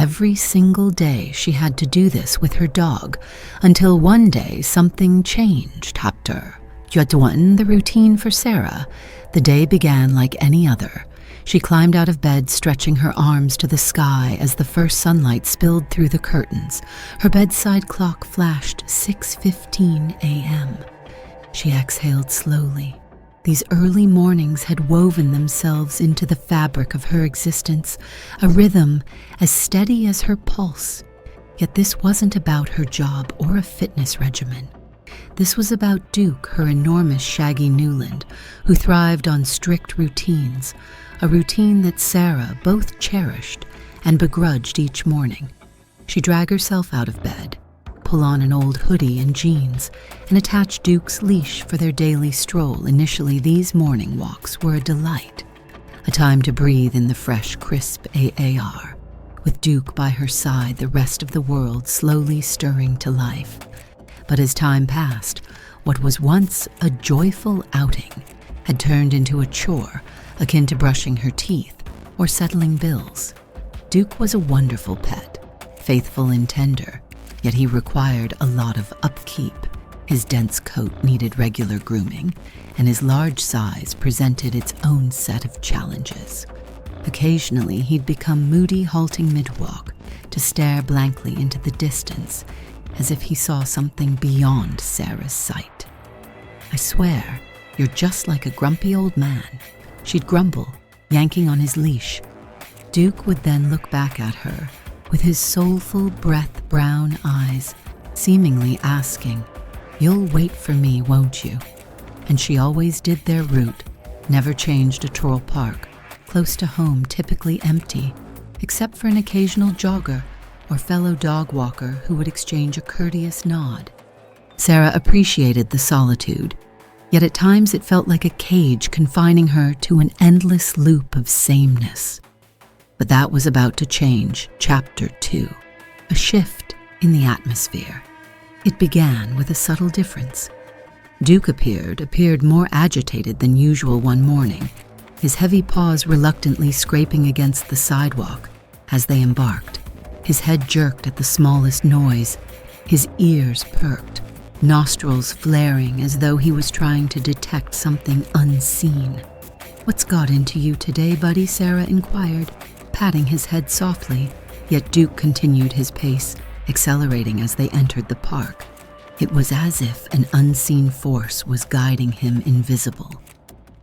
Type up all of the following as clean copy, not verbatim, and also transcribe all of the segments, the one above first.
every single day she had to do this with her dog, until one day something changed. Chapter 21. The routine for Sarah. The day began like any other. She climbed out of bed, stretching her arms to the sky as the first sunlight spilled through the curtains. Her bedside clock flashed 6:15 a.m. She exhaled slowly. These early mornings had woven themselves into the fabric of her existence, a rhythm as steady as her pulse. Yet this wasn't about her job or a fitness regimen. This was about Duke, her enormous shaggy Newland, who thrived on strict routines, a routine that Sarah both cherished and begrudged each morning. She'd drag herself out of bed, pull on an old hoodie and jeans, and attach Duke's leash for their daily stroll. Initially, these morning walks were a delight, a time to breathe in the fresh, crisp air. With Duke by her side, the rest of the world slowly stirring to life. But as time passed, what was once a joyful outing had turned into a chore, akin to brushing her teeth or settling bills. Duke was a wonderful pet, faithful and tender, yet he required a lot of upkeep. His dense coat needed regular grooming, and his large size presented its own set of challenges. Occasionally, he'd become moody, halting mid-walk to stare blankly into the distance, as if he saw something beyond Sarah's sight. "I swear, you're just like a grumpy old man," she'd grumble, yanking on his leash. Duke would then look back at her with his soulful, breath-brown eyes, seemingly asking, "You'll wait for me, won't you?" And she always did their route, never changed a Troll Park, close to home typically empty, except for an occasional jogger or fellow dog walker who would exchange a courteous nod. Sarah appreciated the solitude, yet at times it felt like a cage confining her to an endless loop of sameness. But that was about to change. Chapter 2. A shift in the atmosphere. It began with a subtle difference. Duke appeared more agitated than usual one morning, his heavy paws reluctantly scraping against the sidewalk as they embarked. His head jerked at the smallest noise, his ears perked, nostrils flaring as though he was trying to detect something unseen. "What's got into you today, buddy?" Sarah inquired, patting his head softly, yet Duke continued his pace, accelerating as they entered the park. It was as if an unseen force was guiding him invisible.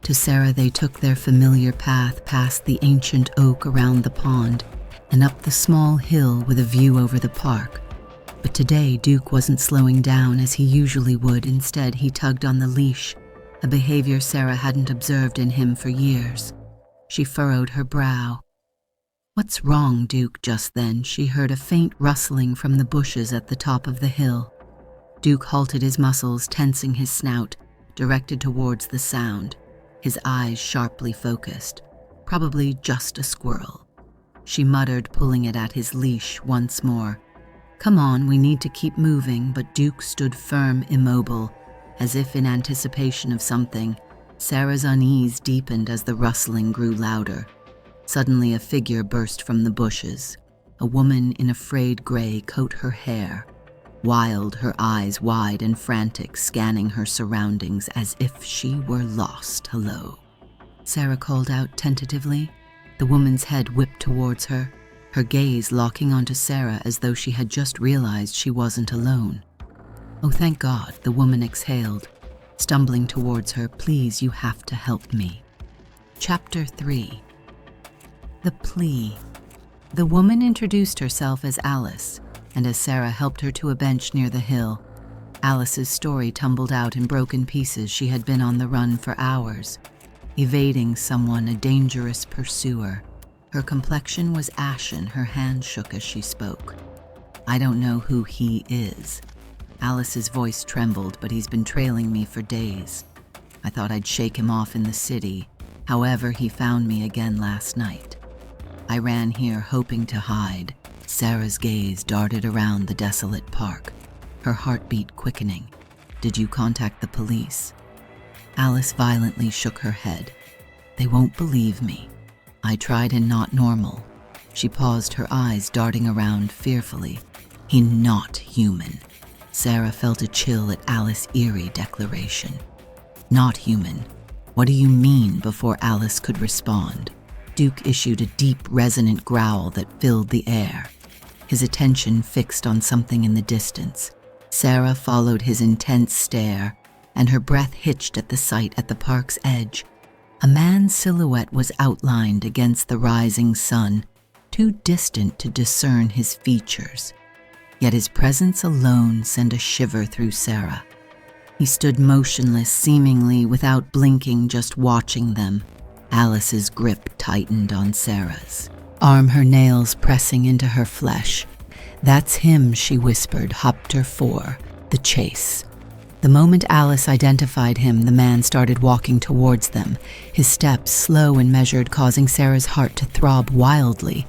To Sarah, they took their familiar path past the ancient oak around the pond and up the small hill with a view over the park. But today, Duke wasn't slowing down as he usually would. Instead, he tugged on the leash, a behavior Sarah hadn't observed in him for years. She furrowed her brow. "What's wrong, Duke?" Just then, she heard a faint rustling from the bushes at the top of the hill. Duke halted, his muscles tensing, his snout directed towards the sound, his eyes sharply focused. "Probably just a squirrel," she muttered, pulling it at his leash once more. "Come on, we need to keep moving." But Duke stood firm, immobile, as if in anticipation of something. Sarah's unease deepened as the rustling grew louder. Suddenly a figure burst from the bushes, a woman in a frayed gray coat, her hair wild, her eyes wide and frantic, scanning her surroundings as if she were lost. "Hello," Sarah called out tentatively. The woman's head whipped towards her, her gaze locking onto Sarah as though she had just realized she wasn't alone. "Oh, thank God," the woman exhaled, stumbling towards her. "Please, you have to help me." Chapter 3. The plea. The woman introduced herself as Alice, and as Sarah helped her to a bench near the hill, Alice's story tumbled out in broken pieces. She had been on the run for hours, evading someone, a dangerous pursuer. Her complexion was ashen, her hand shook as she spoke. "I don't know who he is." Alice's voice trembled, "but he's been trailing me for days. I thought I'd shake him off in the city. However, he found me again last night. I ran here hoping to hide." Sarah's gaze darted around the desolate park, her heartbeat quickening. "Did you contact the police?" Alice violently shook her head. "They won't believe me. I tried and not normal. She paused, her eyes darting around fearfully. "He not human." Sarah felt a chill at Alice's eerie declaration. "Not human? What do you mean?" Before Alice could respond, Duke issued a deep, resonant growl that filled the air. His attention fixed on something in the distance. Sarah followed his intense stare, and her breath hitched at the sight at the park's edge. A man's silhouette was outlined against the rising sun, too distant to discern his features. Yet his presence alone sent a shiver through Sarah. He stood motionless, seemingly without blinking, just watching them. Alice's grip tightened on Sarah's arm, her nails pressing into her flesh. "That's him," she whispered, Hopter 4, the chase. The moment Alice identified him, the man started walking towards them, his steps slow and measured, causing Sarah's heart to throb wildly.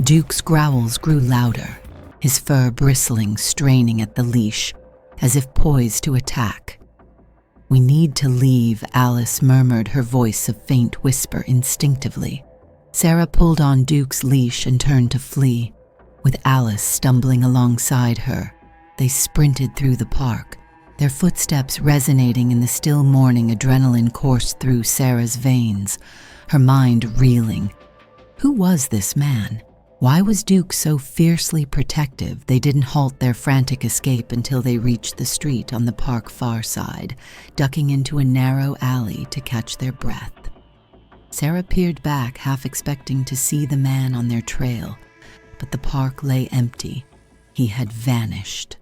Duke's growls grew louder, his fur bristling, straining at the leash, as if poised to attack. "We need to leave," Alice murmured, her voice a faint whisper instinctively. Sarah pulled on Duke's leash and turned to flee. With Alice stumbling alongside her, they sprinted through the park, their footsteps resonating in the still morning. Adrenaline coursed through Sarah's veins, her mind reeling. Who was this man? Why was Duke so fiercely protective? They didn't halt their frantic escape until they reached the street on the park far side, ducking into a narrow alley to catch their breath. Sarah peered back, half expecting to see the man on their trail, but the park lay empty. He had vanished.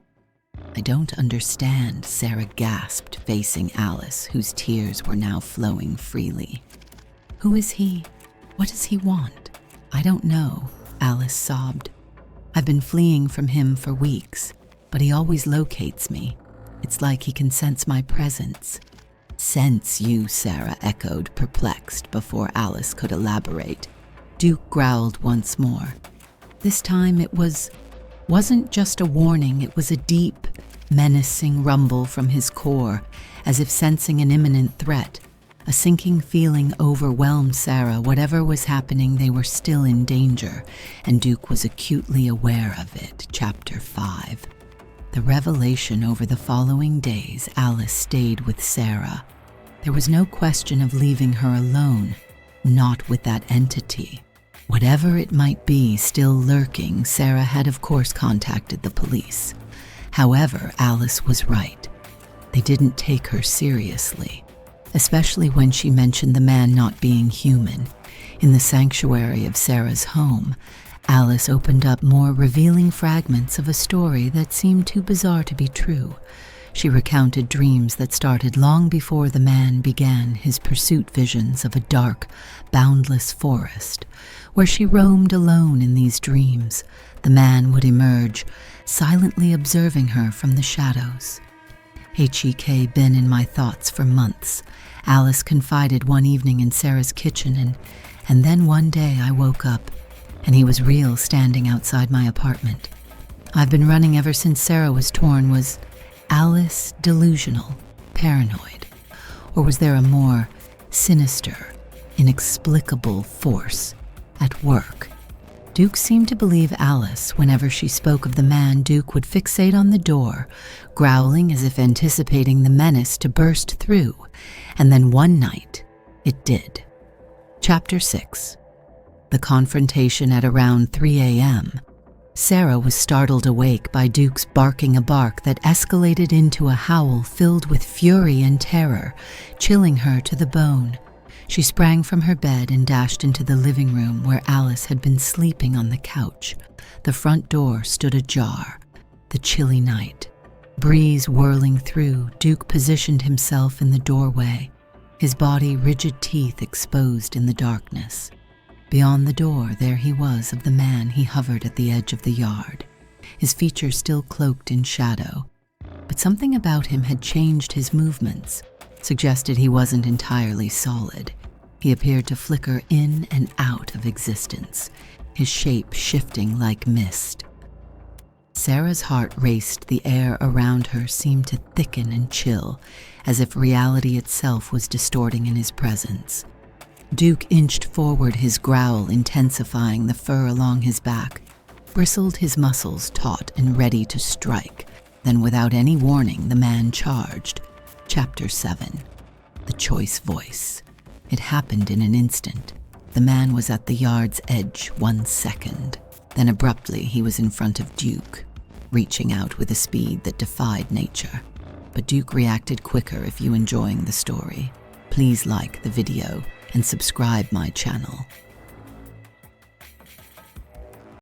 "I don't understand," Sarah gasped, facing Alice, whose tears were now flowing freely. "Who is he? What does he want?" "I don't know," Alice sobbed. "I've been fleeing from him for weeks, but he always locates me. It's like he can sense my presence." "Sense you," Sarah echoed, perplexed, before Alice could elaborate. Duke growled once more. This time it wasn't just a warning, it was a deep, menacing rumble from his core, as if sensing an imminent threat. A sinking feeling overwhelmed Sarah. Whatever was happening, they were still in danger, and Duke was acutely aware of it. Chapter 5. The revelation. Over the following days, Alice stayed with Sarah. There was no question of leaving her alone, not with that entity. Whatever it might be still lurking, Sarah had of course contacted the police. However, Alice was right. They didn't take her seriously, especially when she mentioned the man not being human. In the sanctuary of Sarah's home, Alice opened up more revealing fragments of a story that seemed too bizarre to be true. She recounted dreams that started long before the man began his pursuit, visions of a dark, boundless forest, where she roamed alone. In these dreams, the man would emerge, silently observing her from the shadows. "Hek been in my thoughts for months," Alice confided one evening in Sarah's kitchen, and then one day I woke up, and he was real, standing outside my apartment. I've been running ever since Sarah was torn. Was Alice delusional, paranoid, or was there a more sinister, inexplicable force at work? Duke seemed to believe Alice. Whenever she spoke of the man, Duke would fixate on the door, growling as if anticipating the menace to burst through, and then one night, it did. Chapter 6. The confrontation. At around 3 a.m., Sarah was startled awake by Duke's barking, a bark that escalated into a howl filled with fury and terror, chilling her to the bone. She sprang from her bed and dashed into the living room where Alice had been sleeping on the couch. The front door stood ajar. The chilly night breeze whirling through, Duke positioned himself in the doorway, his body, rigid teeth exposed in the darkness. Beyond the door, there he was, of the man. He hovered at the edge of the yard, his features still cloaked in shadow. But something about him had changed. His movements suggested he wasn't entirely solid. He appeared to flicker in and out of existence, his shape shifting like mist. Sarah's heart raced. The air around her seemed to thicken and chill, as if reality itself was distorting in his presence. Duke inched forward, his growl intensifying, the fur along his back bristled, his muscles taut and ready to strike. Then, without any warning, the man charged. Chapter 7. The Choice Voice. It happened in an instant. The man was at the yard's edge 1 second. Then abruptly he was in front of Duke, reaching out with a speed that defied nature. But Duke reacted quicker. If you enjoying the story, please like the video and subscribe my channel.